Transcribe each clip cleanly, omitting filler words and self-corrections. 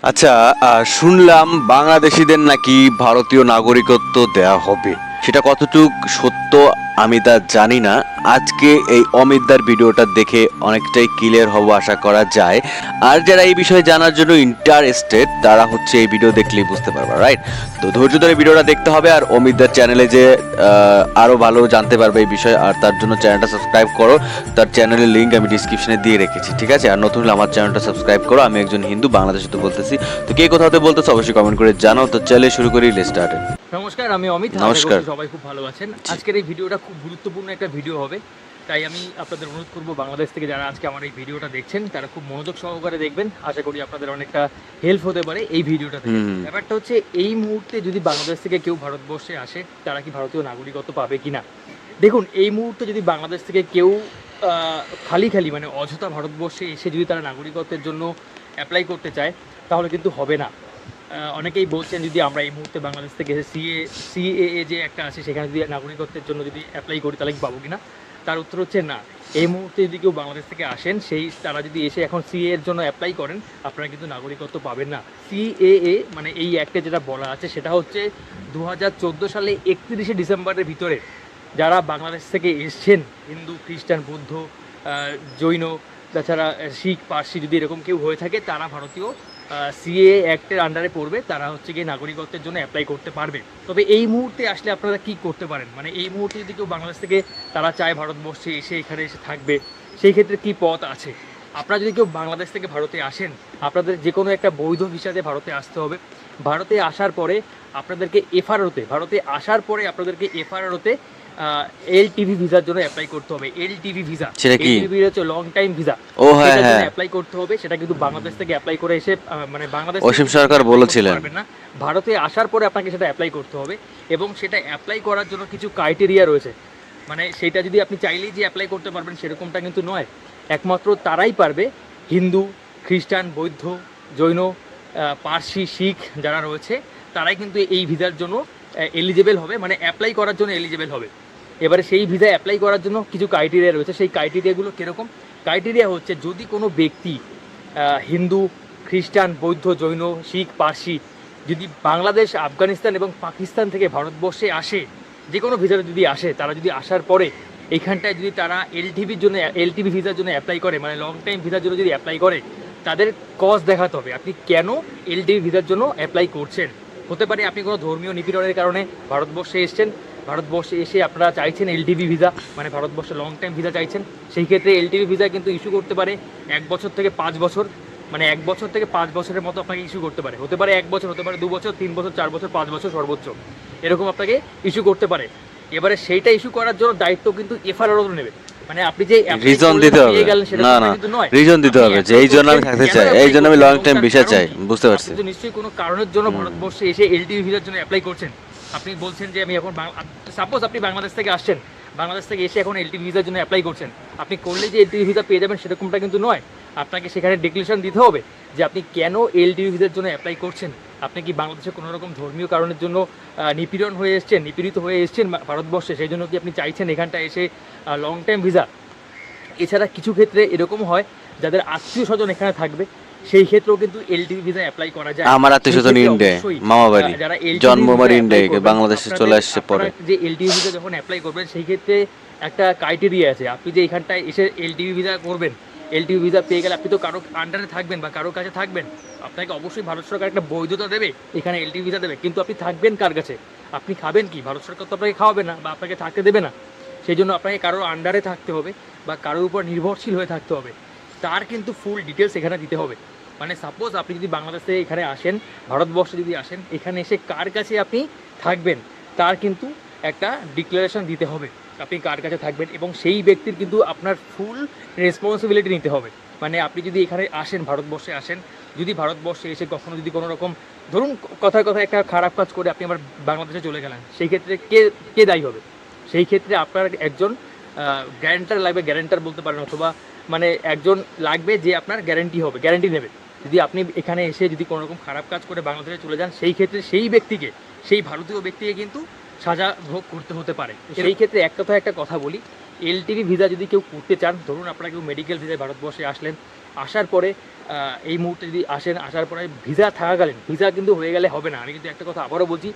আচ্ছা, শুনলাম বাংলাদেশিদের নাকি ভারতীয় নাগরিকত্ব দেয়া হবে। সেটা কতটুক সত্য আমি তা জানি না। আজকে এই অমিতদার ভিডিওটা দেখে অনেকটাই ক্লিয়ার হব আশা করা যায়। আর যারা এই বিষয়ে জানার জন্য ইন্টারেস্টেড তারা হচ্ছে এই ভিডিও দেখলেই বুঝতে পারবে, রাইট? তো ধৈর্য ধরে ভিডিওটা দেখতে হবে। আর অমিতদার চ্যানেলে যে আরো ভালো জানতে পারবে এই বিষয়ে, আর তার জন্য চ্যানেলটা সাবস্ক্রাইব করো। তার চ্যানেলের লিঙ্ক আমি ডিসক্রিপশনে দিয়ে রেখেছি, ঠিক আছে? আর নতুন হলে আমার চ্যানেলটা সাবস্ক্রাইব করো। আমি একজন হিন্দু, বাংলাদেশে তো বলতেছি। তো কে কোথাতে বলতেছো অবশ্যই কমেন্ট করে জানাও। তো চলে শুরু করি, লেটস স্টার্ট। নমস্কার, আমি অমিত। নমস্কার। সবাই খুব ভালো আছেন। আজকের এই ভিডিওটা খুব গুরুত্বপূর্ণ একটা ভিডিও হবে, তাই আমি আপনাদের অনুরোধ করব বাংলাদেশ থেকে যারা আজকে আমার এই ভিডিওটা দেখছেন তারা খুব মনোযোগ সহকারে দেখবেন। আশা করি আপনাদের অনেকটা হেল্প হতে পারে এই ভিডিওটা থেকে। ব্যাপারটা হচ্ছে, এই মুহূর্তে যদি বাংলাদেশ থেকে কেউ ভারতবর্ষে আসে তারা কি ভারতীয় নাগরিকত্ব পাবে কিনা। দেখুন, এই মুহূর্তে যদি বাংলাদেশ থেকে কেউ খালি মানে অযথা ভারতবর্ষে এসে যদি তারা নাগরিকত্বের জন্য অ্যাপ্লাই করতে চায় তাহলে কিন্তু হবে না। অনেকেই বলছেন যদি আমরা এই মুহূর্তে বাংলাদেশ থেকে সিএএ যে একটা আছে সেখানে যদি নাগরিকত্বের জন্য যদি অ্যাপ্লাই করি তাহলে কি পাবো কিনা, তার উত্তর হচ্ছে না। এই মুহূর্তে যদি কেউ বাংলাদেশ থেকে আসেন, তারা যদি এসে এখন সিএ এর জন্য অ্যাপ্লাই করেন, আপনারা কিন্তু নাগরিকত্ব পাবেন না। সিএএ মানে এই অ্যাক্টে যেটা বলা আছে সেটা হচ্ছে 2014 সালে 31শে ডিসেম্বরের ভিতরে যারা বাংলাদেশ থেকে এসছেন, হিন্দু, খ্রিস্টান, বৌদ্ধ, জৈন, তাছাড়া শিখ, পার্সি যদি এরকম কেউ হয়ে থাকে তারা ভারতীয় সিএ অ্যাক্টের আন্ডারে পড়বে, তারা হচ্ছে গিয়ে নাগরিকত্বের জন্য অ্যাপ্লাই করতে পারবে। তবে এই মুহূর্তে আসলে আপনারা কি করতে পারেন, মানে এই মুহূর্তে যদি কেউ বাংলাদেশ থেকে তারা চায় ভারতবর্ষে এসে এখানে এসে থাকবে, সেই ক্ষেত্রে কি পথ আছে। আপনারা যদি কেউ বাংলাদেশ থেকে ভারতে আসেন, আপনাদের যে কোনো একটা বৈধ ভিসাতে ভারতে আসতে হবে। ভারতে আসার পরে আপনাদেরকে এফআরওতে এলটিভি ভিসার জন্য অ্যাপ্লাই করতে হবে। এলটিভি ভিসা, সেটা কি? এলটিভি হচ্ছে লং টাইম ভিসা। ও হ্যাঁ হ্যাঁ, অ্যাপ্লাই করতে হবে। সেটা কিন্তু বাংলাদেশ থেকে অ্যাপ্লাই করে এসে মানে বাংলাদেশ অসীম সরকার বলেছিলেন না, ভারতে আসার পরে আপনাকে সেটা অ্যাপ্লাই করতে হবে। এবং সেটা অ্যাপ্লাই করার জন্য কিছু ক্রাইটেরিয়া রয়েছে, মানে সেটা যদি আপনি চাইলেই যে অ্যাপ্লাই করতে পারবেন সেরকমটা কিন্তু নয়। একমাত্র তারাই পারবে, হিন্দু, খ্রিস্টান, বৌদ্ধ, জৈন, পার্সি, শিখ যারা রয়েছে তারাই কিন্তু এই ভিসার জন্য এলিজেবল হবে, মানে অ্যাপ্লাই করার জন্য এলিজেবল হবে। এবারে সেই ভিসা অ্যাপ্লাই করার জন্য কিছু ক্রাইটেরিয়া রয়েছে। সেই ক্রাইটেরিয়াগুলো কীরকম? ক্রাইটেরিয়া হচ্ছে, যদি কোনো ব্যক্তি হিন্দু, খ্রিস্টান, বৌদ্ধ, জৈন, শিখ, পার্সি যদি বাংলাদেশ, আফগানিস্তান এবং পাকিস্তান থেকে ভারতবর্ষে আসে, যে কোনো ভিসাতে যদি আসে, তারা যদি আসার পরে এইখানটায় যদি তারা এলটিভি ভিসার জন্য অ্যাপ্লাই করে, মানে লং টাইম ভিসার জন্য যদি অ্যাপ্লাই করে, তাদের কজ দেখাতে হবে আপনি কেন এলটিভি ভিসার জন্য অ্যাপ্লাই করছেন। হতে পারে আপনি কোনো ধর্মীয় নিপীড়নের কারণে ভারতবর্ষে এসেছেন, ভারতবর্ষে এসে আপনারা চাইছেন এলটিভি ভিসা, মানে ভারতবর্ষে লং টাইম ভিসা চাইছেন। সেই ক্ষেত্রে এলটিভি ভিসা কিন্তু ইস্যু করতে পারে 1 বছর থেকে 5 বছর, মানে 1 বছর থেকে 5 বছরের মতো আপনাকে ইস্যু করতে পারে। হতে পারে 1 বছর, হতে পারে 2 বছর, 3 বছর, 4 বছর, 5 বছর সর্বোচ্চ, এরকম আপনাকে ইস্যু করতে পারে। এবারে সেইটা ইস্যু করার জন্য দায়িত্ব কিন্তু এফআরও নেবে, মানে আপনি যে রিজন দিতে হবে। না না, রিজন দিতে হবে যে এই জন্য আমি থাকতে চাই, এই জন্য আমি লং টাইম ভিসা চাই। বুঝতে পারছি। আপনি তো নিশ্চয়ই কোনো কারণের জন্য ভারতবর্ষে এসে এলটিভি ভিসার জন্য অ্যাপ্লাই করছেন। আপনি বলছেন যে আমি এখন সাপোজ আপনি বাংলাদেশ থেকে আসছেন, বাংলাদেশ থেকে এসে এখন এলটিভি ভিসার জন্য অ্যাপ্লাই করছেন। আপনি করলে যে এলটিভি ভিসা পেয়ে যাবেন সেরকমটা কিন্তু নয়। আপনাকে সেখানে ডিক্লারেশন দিতে হবে যে আপনি কেন এলটিভি ভিসার জন্য অ্যাপ্লাই করছেন। আপনি কি বাংলাদেশে কোনো রকম ধর্মীয় কারণের জন্য নিপীড়িত হয়ে এসছেন ভারতবর্ষে, সেই জন্য কি আপনি চাইছেন এখানটায় এসে লং টাইম ভিসা। এছাড়া কিছু ক্ষেত্রে এরকম হয় যাদের আত্মীয় স্বজন এখানে থাকবে, সেই ক্ষেত্রেও কিন্তু এলটিভি ভিসা অ্যাপ্লাই করা যায়। আমার আত্মীয় স্বজন ইন্ডিয়ায়, মামা বাড়ি, জন্মবাড়ি ইন্ডিয়ায়, বাংলাদেশে চলে আসছে পরে। যে এলটিভি ভিসা যখন অ্যাপ্লাই করবেন সেই ক্ষেত্রে একটা ক্রাইটেরিয়া আছে। আপনি যে এখানটায় এসে এলটিভি ভিসা করবেন, এলটিভি ভিসা পেয়ে গেলে আপনি তো কারো আন্ডারে থাকবেন বা কারোর কাছে থাকবেন। আপনাকে অবশ্যই ভারত সরকার একটা বৈধতা দেবে, এখানে এলটিভি ভিসা দেবে, কিন্তু আপনি থাকবেন কার কাছে, আপনি খাবেন কি? ভারত সরকার তো আপনাকে খাওয়াবে না বা আপনাকে থাকতে দেবে না। সেই জন্য আপনাকে কারোর আন্ডারে থাকতে হবে বা কারোর উপর নির্ভরশীল হয়ে থাকতে হবে। তার কিন্তু ফুল ডিটেলস এখানে দিতে হবে। মানে সাপোজ আপনি যদি বাংলাদেশ থেকে এখানে আসেন, ভারতবর্ষে যদি আসেন, এখানে এসে কার কাছে আপনি থাকবেন তার কিন্তু একটা ডিক্লারেশন দিতে হবে, আপনি কার কাছে থাকবেন। এবং সেই ব্যক্তির কিন্তু আপনার ফুল রেসপন্সিবিলিটি নিতে হবে। মানে আপনি যদি এখানে আসেন, ভারতবর্ষে আসেন, যদি ভারতবর্ষে এসে কখনো যদি কোনো রকম ধরুন কথায় একটা খারাপ কাজ করে আপনি আবার বাংলাদেশে চলে গেলেন, সেই ক্ষেত্রে কে দায়ী হবে? সেই ক্ষেত্রে আপনার একজন গ্যারেন্টার লাগবে, গ্যারেন্টার বলতে পারেন, অথবা মানে একজন লাগবে যে আপনার গ্যারেন্টি নেবে। যদি আপনি এখানে এসে যদি কোনো রকম খারাপ কাজ করে বাংলাদেশে চলে যান, সেই ক্ষেত্রে সেই ভারতীয় ব্যক্তিকে কিন্তু সাজা ভোগ করতে হতে পারে। সেই ক্ষেত্রে একটা কথা বলি, এলটিভি ভিসা যদি কেউ করতে চান, ধরুন আপনারা কেউ মেডিকেল ভিসায় ভারতবর্ষে আসলেন, আসার পরে এই মুহূর্তে যদি আসেন, আসার পরে ভিসা থাকাকালীন, ভিসা কিন্তু হয়ে গেলে হবে না, আমি কিন্তু একটা কথা আবারও বলছি,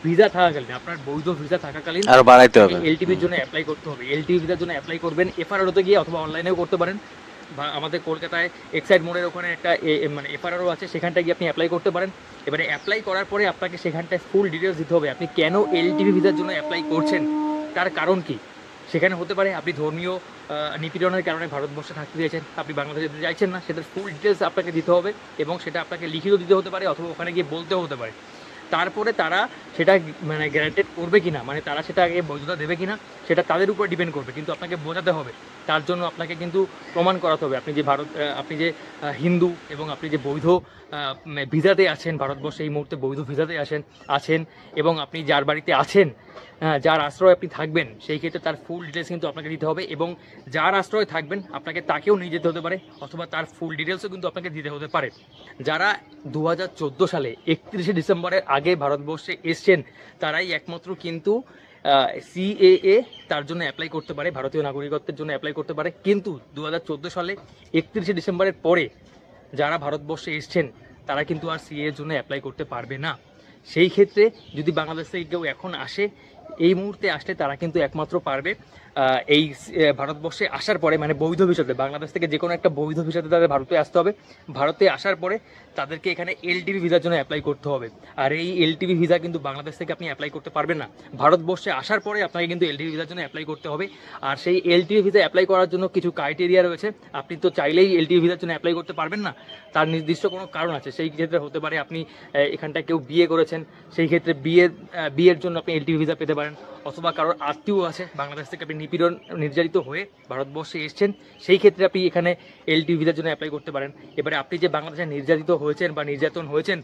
ভিসা থাকাকালীন, আপনার বৈধ ভিসা থাকাকালীন আর বাড়াইতে হবে, এলটিভির জন্য অ্যাপ্লাই করতে হবে। এলটিভি ভিসার জন্য অ্যাপ্লাই করবেন এফআরআরওতে গিয়ে, অথবা অনলাইনেও করতে পারেন, বা আমাদের কলকাতায় এক্সাইড মোড়ের ওখানে একটা মানে এফআরআরও আছে, সেখানটায় গিয়ে আপনি অ্যাপ্লাই করতে পারেন। এবারে অ্যাপ্লাই করার পরে আপনাকে সেখানটায় ফুল ডিটেলস দিতে হবে, আপনি কেন এলটিভি ভিসার জন্য অ্যাপ্লাই করছেন, তার কারণ কি। সেখানে হতে পারে আপনি ধর্মীয় নিপীড়নের কারণে ভারতবর্ষে থাকতে চাইছেন, আপনি বাংলাদেশে যেতে চাইছেন না, সেটার ফুল ডিটেলস আপনাকে দিতে হবে, এবং সেটা আপনাকে লিখিত দিতে হতে পারে, অথবা ওখানে গিয়ে বলতেও হতে পারে। তারপরে তারা সেটা মানে গ্যারান্টেড করবে কিনা, মানে তারা সেটা আগে বৈধতা দেবে কিনা, সেটা তাদের উপর ডিপেন্ড করবে, কিন্তু আপনাকে বোঝাতে হবে। তার জন্য আপনাকে কিন্তু প্রমাণ করাতে হবে আপনি যে আপনি যে হিন্দু, এবং আপনি যে বৈধ ভিসাতে আছেন, ভারতবর্ষে এই মুহূর্তে বৈধ ভিসাতে আছেন, এবং আপনি যার বাড়িতে আছেন, যার আশ্রয় আপনি থাকবেন, সেই ক্ষেত্রে তার ফুল ডিটেলস কিন্তু আপনাকে দিতে হবে, এবং যার আশ্রয়ে থাকবেন আপনাকে তাকেও নিয়ে যেতে হতে পারে, অথবা তার ফুল ডিটেলসও কিন্তু আপনাকে দিতে হতে পারে। যারা 2014 সালে 31শে ডিসেম্বরের আগে ভারতবর্ষে এসছেন, তারাই একমাত্র কিন্তু সিএএ তার জন্য অ্যাপ্লাই করতে পারে, ভারতীয় নাগরিকত্বের জন্য অ্যাপ্লাই করতে পারে। কিন্তু 2014 সালে 31শে ডিসেম্বরের পরে যারা ভারতবর্ষে এসছেন, তারা কিন্তু আর সিএএর জন্য অ্যাপ্লাই করতে পারবে না। সেই ক্ষেত্রে যদি বাংলাদেশ থেকে কেউ এখন আসে, এই মুহূর্তে আসলে তারা কিন্তু একমাত্র পারবে এই ভারতবর্ষে আসার পরে, মানে বৈধ ভিসাতে, বাংলাদেশ থেকে যে কোনো একটা বৈধ ভিসাতে তাদের ভারতে আসতে হবে। ভারতে আসার পরে তাদেরকে এখানে এলটিভি ভিসার জন্য অ্যাপ্লাই করতে হবে। আর এই এলটিভি ভিসা কিন্তু বাংলাদেশ থেকে আপনি অ্যাপ্লাই করতে পারবেন না, ভারতবর্ষে আসার পরে আপনাকে কিন্তু এলটিভি ভিসার জন্য অ্যাপ্লাই করতে হবে। আর সেই এলটিভি ভিসা অ্যাপ্লাই করার জন্য কিছু ক্রাইটেরিয়া রয়েছে, আপনি তো চাইলেই এলটিভি ভিসার জন্য অ্যাপ্লাই করতে পারবেন না, তার নির্দিষ্ট কোনো কারণ আছে। সেই ক্ষেত্রে হতে পারে আপনি এখানটায় কেউ বিয়ে করেছেন, সেই ক্ষেত্রে বিয়ের জন্য আপনি এলটিভি ভিসা পেতে পারেন, অথবা কারোর আত্মীয় আছে বাংলাদেশ থেকে, আপনি নিপীড়ন নির্যাতিত হয়ে ভারতবর্ষে এসছেন, সেই ক্ষেত্রে আপনি এখানে এলটিভি ভিসার জন্য অ্যাপ্লাই করতে পারেন। এবারে আপনি যে বাংলাদেশে নির্যাতিত হয়েছেন বা নির্যাতন হয়েছেন,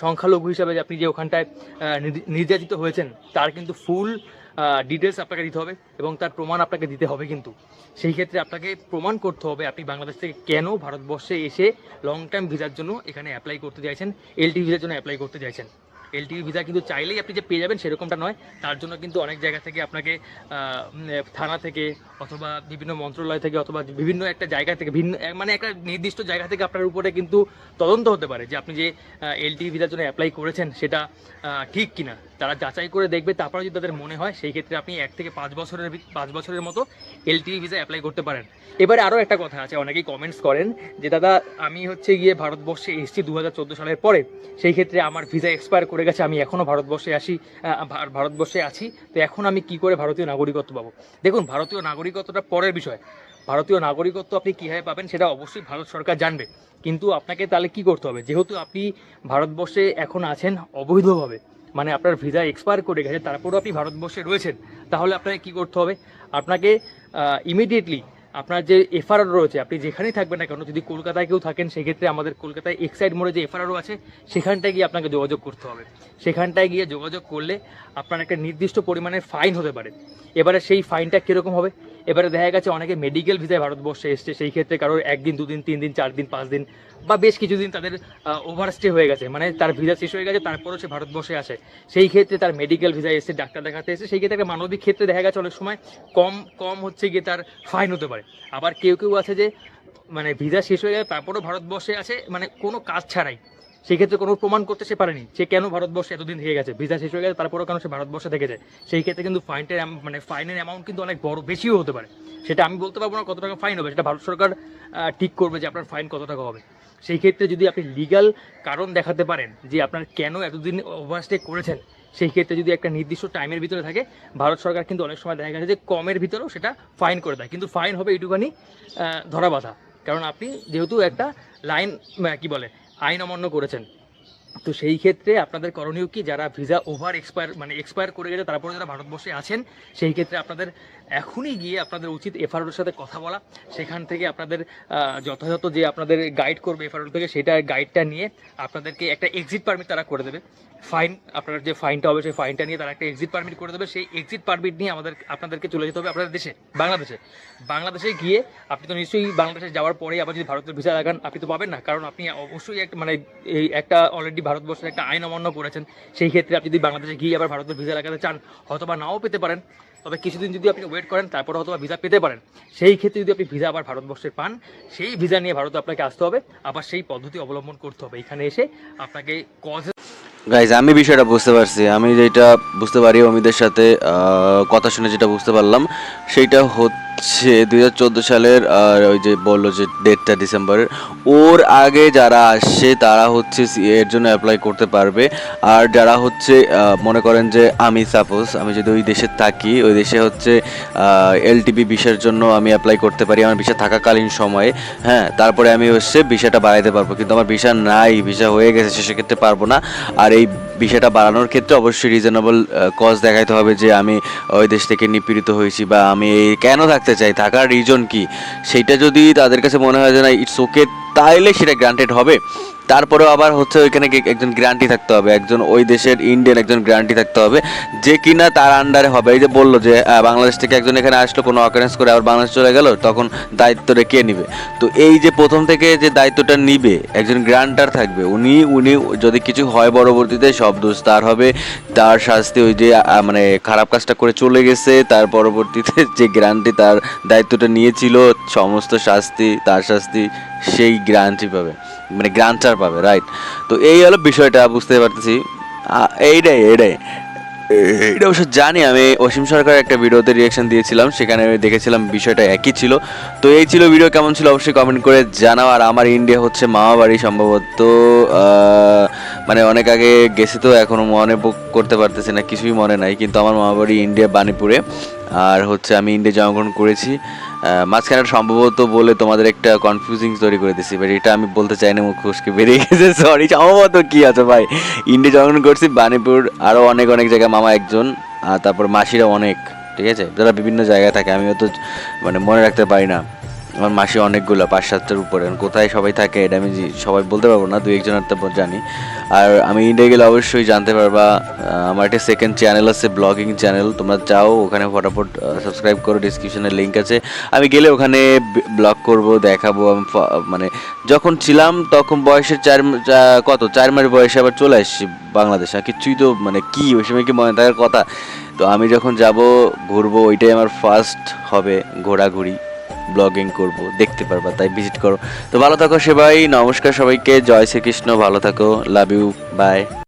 সংখ্যালঘু হিসাবে যে আপনি যে ওখানটায় নির্যাতিত হয়েছেন, তার কিন্তু ফুল ডিটেলস আপনাকে দিতে হবে, এবং তার প্রমাণ আপনাকে দিতে হবে। কিন্তু সেই ক্ষেত্রে আপনাকে প্রমাণ করতে হবে আপনি বাংলাদেশ থেকে কেন ভারতবর্ষে এসে লং টাইম ভিসার জন্য এখানে অ্যাপ্লাই করতে চাইছেন, এলটিভি ভিসার জন্য অ্যাপ্লাই করতে চাইছেন। এলটিভি ভিসা কিন্তু চাইলেই আপনি যে পেয়ে যাবেন সেরকমটা নয়, তার জন্য কিন্তু অনেক জায়গা থেকে আপনাকে থানা থেকে, অথবা বিভিন্ন মন্ত্রণালয় থেকে, অথবা বিভিন্ন একটা জায়গা থেকে, ভিন্ন মানে একটা নির্দিষ্ট জায়গা থেকে আপনার উপরে কিন্তু তদন্ত হতে পারে যে আপনি যে এলটিভি ভিসার জন্য অ্যাপ্লাই করেছেন সেটা ঠিক কিনা। তারা যাচাই করে দেখবে, তারপরে যদি তাদের মনে হয়, সেই ক্ষেত্রে আপনি 1 থেকে 5 বছরের মতো এলটিভি ভিসা অ্যাপ্লাই করতে পারেন। এবারে আরও একটা কথা আছে, অনেকেই কমেন্টস করেন যে দাদা আমি হচ্ছে গিয়ে ভারতবর্ষে এসেছি 2014 সালের পরে, সেই ক্ষেত্রে আমার ভিসা এক্সপায়ার করে গেছে, আমি এখনও ভারতবর্ষে আছি, তো এখন আমি কি করে ভারতীয় নাগরিকত্ব পাবো। দেখুন, ভারতীয় নাগরিকত্বটা পরের বিষয়, ভারতীয় নাগরিকত্ব আপনি কীভাবে পাবেন সেটা অবশ্যই ভারত সরকার জানবে, কিন্তু আপনাকে তাহলে কি করতে হবে, যেহেতু আপনি ভারতবর্ষে এখন আছেন অবৈধভাবে, মানে আপনার ভিসা এক্সপায়ার করে গেছে, তারপরেও আপনি ভারতবর্ষে রয়েছেন, তাহলে আপনাকে কি করতে হবে, আপনাকে ইমিডিয়েটলি আপনার যে এফআরআর রয়েছে, আপনি যেখানেই থাকবেন না কেন, যদি কলকাতায় কেউ থাকেন, সেক্ষেত্রে আমাদের কলকাতায় এক্সাইড মোড়ে যে এফআরআর আছে, সেখানটায় গিয়ে আপনাকে যোগাযোগ করতে হবে। সেখানটায় গিয়ে যোগাযোগ করলে আপনার একটা নির্দিষ্ট পরিমাণের ফাইন হতে পারে। এবারে সেই ফাইনটা কীরকম হবে, এবারে দেখা গেছে অনেকে মেডিকেল ভিসায় ভারতবর্ষে এসছে, সেই ক্ষেত্রে কারোর 1 দিন 2 দিন 3 দিন 4 দিন 5 দিন বা বেশ কিছুদিন তাদের ওভারস্টে হয়ে গেছে, মানে তার ভিসা শেষ হয়ে গেছে, তারপরেও সে ভারতবর্ষে আসে, সেই ক্ষেত্রে তার মেডিকেল ভিসা এসে ডাক্তার দেখাতে এসে, সেই ক্ষেত্রে একটা মানবিক ক্ষেত্রে দেখা গেছে অনেক সময় কম হচ্ছে গিয়ে তার ফাইন হতে পারে। আবার কেউ আছে যে মানে ভিসা শেষ হয়ে গেছে তারপরেও ভারতবর্ষে আছে, মানে কোনো কাজ ছাড়াই, সেক্ষেত্রে কোনো প্রমাণ করতে সে পারেনি সে কেন ভারতবর্ষে এতদিন থেকে গেছে, ভিসা শেষ হয়ে গেছে তারপরেও কেন সে ভারতবর্ষে থেকে যায়, সেই ক্ষেত্রে কিন্তু ফাইনের অ্যামাউন্ট কিন্তু অনেক বড়, বেশিও হতে পারে। সেটা আমি বলতে পারবো না কত টাকা ফাইন হবে, সেটা ভারত সরকার ঠিক করবে যে আপনার ফাইন কত টাকা হবে। সেই ক্ষেত্রে যদি আপনি লিগ্যাল কারণ দেখাতে পারেন যে আপনার কেন এতদিন ওভারস্টে করেছেন, সেই ক্ষেত্রে যদি একটা নির্দিষ্ট টাইমের ভিতরে থাকে, ভারত সরকার কিন্তু অনেক সময় দেখা গেছে যে কমের ভিতরেও সেটা ফাইন করে দেয়, কিন্তু ফাইন হবে এইটুখানি ধরা বাঁধা, কারণ আপনি যেহেতু একটা আইন অমান্য করেছেন। তো সেই ক্ষেত্রে আপনাদের করণীয় কি, যারা ভিসা এক্সপায়ার করে গেছে তারপরে যারা ভারতবর্ষে আছেন, সেই ক্ষেত্রে আপনাদের এখনই গিয়ে আপনাদের উচিত এফআরওর সাথে কথা বলা, সেখান থেকে আপনাদের যথাযথ যে আপনাদের গাইড করবে এফআরও থেকে, সেটা গাইডটা নিয়ে আপনাদেরকে একটা এক্সিট পারমিট তারা করে দেবে। আপনার যে ফাইনটা হবে সেই ফাইনটা নিয়ে তারা একটা এক্সিট পারমিট করে দেবে, সেই এক্সিট পারমিট নিয়ে আপনাদেরকে চলে যেতে হবে আপনাদের দেশে, বাংলাদেশে গিয়ে আপনি তো নিশ্চয়ই বাংলাদেশে যাওয়ার পরেই আবার যদি ভারতের ভিসা লাগান আপনি তো পাবেন না, কারণ আপনি অবশ্যই একটা অলরেডি আপনি ভারতবর্ষের একটা আইন অমান্য করেছেন, সেই ক্ষেত্রে আপনি যদি বাংলাদেশে গিয়ে আবার ভারতের ভিসা লাগাতে চান হয়তো বা নাও পেতে পারেন, তবে কিছুদিন যদি আপনি ওয়েট করেন তারপরে হয়তো ভিসা পেতে পারেন। সেই ক্ষেত্রে যদি আপনি ভিসা আবার ভারতবর্ষে পান, সেই ভিসা নিয়ে ভারতে আপনাকে আসতে হবে, আবার সেই পদ্ধতি অবলম্বন করতে হবে। এখানে এসে আপনাকে কজ গাইজ আমি বিষয়টা বুঝতে পারছি, আমি যেটা বুঝতে পারি অমিদের সাথে কথা শুনে যেটা বুঝতে পারলাম সেইটা হচ্ছে 2014 সালের ওই যে বললো যে ডেটটা ডিসেম্বরের, ওর আগে যারা আসছে তারা হচ্ছে এর জন্য অ্যাপ্লাই করতে পারবে। আর যারা হচ্ছে মনে করেন যে আমি সাপোজ আমি যদি ওই দেশে থাকি, ওই দেশে হচ্ছে এলটিপি ভিসার জন্য আমি অ্যাপ্লাই করতে পারি আমার ভিসা থাকাকালীন সময়ে, হ্যাঁ, তারপরে আমি হচ্ছে ভিসাটা বাড়াইতে পারবো। কিন্তু আমার ভিসা নাই, ভিসা হয়ে গেছে, সেক্ষেত্রে পারবো না। আর এই বিষয়টা বাড়ানোর ক্ষেত্রে অবশ্যই রিজনেবল কজ দেখাইতে হবে যে আমি ওই দেশ থেকে নিপীড়িত হয়েছি বা আমি কেন থাকতে চাই, থাকার রিজন কি, সেইটা যদি তাদের কাছে মনে হয় যে না ইটস ওকে, তাইলে সেটা গ্রান্টেড হবে। তারপরেও আবার হচ্ছে ওইখানে একজন গ্রান্টি থাকতে হবে, একজন ওই দেশের ইন্ডিয়ান একজন গ্রান্টি থাকতে হবে যে কিনা তার আন্ডারে হবে। এই যে বললো যে বাংলাদেশ থেকে একজন এখানে আসলো, কোনো অকারেন্স করে আবার বাংলাদেশ চলে গেল, তখন দায়িত্বটা কে নিবে? তো এই যে প্রথম থেকে যে দায়িত্বটা নিবে একজন গ্রান্টার থাকবে, উনি যদি কিছু হয় পরবর্তীতে সব দোষ তার হবে, তার শাস্তি ওই যে মানে খারাপ কাজটা করে চলে গেছে তার পরবর্তীতে যে গ্রান্টি তার দায়িত্বটা নিয়েছিল, সমস্ত শাস্তি তার শাস্তি সেই গ্রান্টি পাবে, মানে গ্রান্টার পাবে, রাইট? তো এই হলো বিষয়টা, বুঝতে পারতেছি। এইটাই এটা অবশ্য জানি। আমি অসীম সরকারের একটা ভিডিওতে রিয়াকশন দিয়েছিলাম, সেখানে আমি দেখেছিলাম বিষয়টা একই ছিল। তো এই ছিল ভিডিও, কেমন ছিল অবশ্যই কমেন্ট করে জানাও। আর আমার ইন্ডিয়া হচ্ছে মামা বাড়ি সম্ভবত, মানে অনেক আগে গেছি তো এখনও মনে করতে পারতেছি না, কিছুই মনে নাই। কিন্তু আমার মামা বাড়ি ইন্ডিয়া বাণীপুরে, আর হচ্ছে আমি ইন্ডিয়া জন্মগ্রহণ করেছি। মাঝখানে সম্ভবত বলে তোমাদের একটা কনফিউজিং তৈরি করে দিছি, বাট এটা আমি বলতে চাই না, মুখ খুশকে বেরিয়ে গেছে, সরি। সম্ভবত কি আছে ভাই, ইন্ডিয়া জন্মগ্রহণ করছি, বাণীপুর, আরও অনেক অনেক জায়গায় মামা একজন, আর তারপর মাসিরা অনেক, ঠিক আছে, যারা বিভিন্ন জায়গায় থাকে, আমি তো মানে মনে রাখতে পারি না। আমার মাসি অনেকগুলো, 5-7টার উপরে, কোথায় সবাই থাকে এটা আমি সবাই বলতে পারবো না, 2-1জনের তো জানি। আর আমি ইন্ডিয়া গেলে অবশ্যই জানতে পারবা। আমার একটা সেকেন্ড চ্যানেল আছে, ব্লগিং চ্যানেল, তোমরা যাও ওখানে ফটাফট সাবস্ক্রাইব করো, ডিসক্রিপশনে লিঙ্ক আছে। আমি গেলে ওখানে ব্লগ করব, দেখাবো। আমি মানে যখন ছিলাম তখন বয়সের 4 মাস বয়সে আবার চলে আসছি বাংলাদেশে, আর কিছুই তো মানে কি ওই সময় কি মনে থাকার কথা। তো আমি যখন যাব ঘুরবো, ওইটাই আমার ফার্স্ট হবে ঘোরাঘুরি, ব্লগিং করব, দেখতে পারবা, তাই ভিজিট করো। তো ভালো থাকো সবাই, নমস্কার সবাইকে, জয় শ্রীকৃষ্ণ, ভালো থাকো, লাভ ইউ, বাই।